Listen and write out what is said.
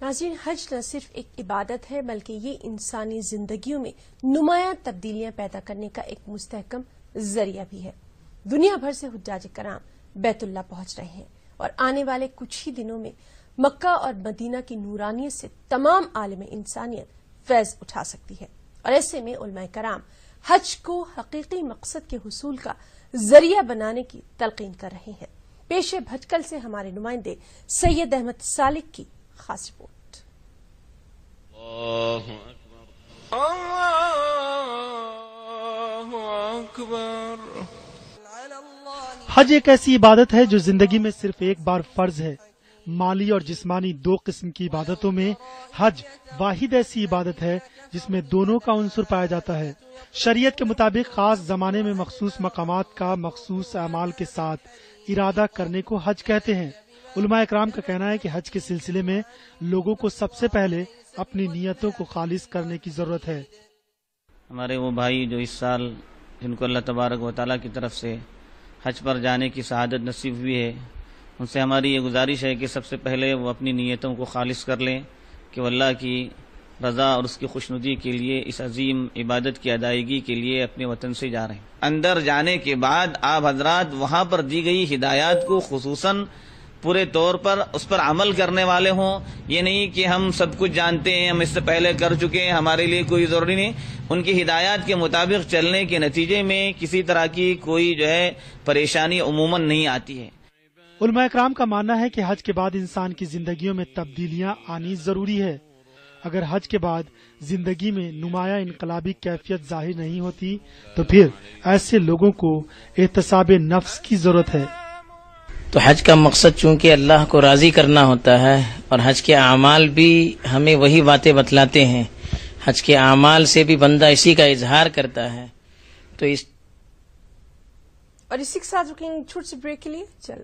ناظرین، حج نہ صرف ایک عبادت ہے بلکہ یہ انسانی زندگیوں میں نمایاں تبدیلیاں پیدا کرنے کا ایک مستحکم ذریعہ بھی ہے۔ دنیا بھر سے حجاج کرام بیت اللہ پہنچ رہے ہیں اور آنے والے کچھ ہی دنوں میں مکہ اور مدینہ کی نورانیت سے تمام عالم انسانیت فیض اٹھا سکتی ہے، اور ایسے میں علماء کرام حج کو حقیقی مقصد کے حصول کا ذریعہ بنانے کی تلقین کر رہے ہیں۔ پیش بھٹکل سے ہمارے نمائندے سید احمد سالک کی خاص رپورٹ۔ حج ایک ایسی عبادت ہے جو زندگی میں صرف ایک بار فرض ہے۔ مالی اور جسمانی دو قسم کی عبادتوں میں حج واحد ایسی عبادت ہے جس میں دونوں کا عنصر پایا جاتا ہے۔ شریعت کے مطابق خاص زمانے میں مخصوص مقامات کا مخصوص اعمال کے ساتھ ارادہ کرنے کو حج کہتے ہیں۔ علماء اکرام کا کہنا ہے کہ حج کے سلسلے میں لوگوں کو سب سے پہلے اپنی نیتوں کو خالص کرنے کی ضرورت ہے۔ ہمارے وہ بھائی جو اس سال جن کو اللہ تبارک و تعالیٰ کی طرف سے حج پر جانے کی سعادت نصیب ہوئی ہے، ان سے ہماری یہ گزارش ہے کہ سب سے پہلے وہ اپنی نیتوں کو خالص کر لیں کہ وہ اللہ کی رضا اور اس کی خوشنودی کے لیے اس عظیم عبادت کی ادائیگی کے لیے اپنے وطن سے جا رہے ہیں۔ اندر جانے کے بعد آپ حضرات وہاں پر دی گئی ہدایات کو خصوصاً پورے طور پر اس پر عمل کرنے والے ہوں۔ یہ نہیں کہ ہم سب کچھ جانتے ہیں، ہم اس سے پہلے کر چکے ہیں، ہمارے لیے کوئی ضروری نہیں۔ ان کی ہدایات کے مطابق چلنے کے نتیجے میں کسی طرح کی کوئی پریشانی عموماً نہیں آتی ہے۔ علماء اکرام کا ماننا ہے کہ حج کے بعد انسان کی زندگیوں میں تبدیلیاں آنی ضروری ہے۔ اگر حج کے بعد زندگی میں نمایاں انقلابی کیفیت ظاہر نہیں ہوتی تو پھر ایسے لوگوں کو احتساب نفس کی ضرورت ہے۔ تو حج کا مقصد چونکہ اللہ کو راضی کرنا ہوتا ہے، اور حج کے اعمال بھی ہمیں وہی باتیں بتلاتے ہیں، حج کے اعمال سے بھی بندہ اسی کا اظہار کرتا ہے۔ تو اور اسی کے ساتھ رکیں چھوٹ سے بریک کے لیے چلو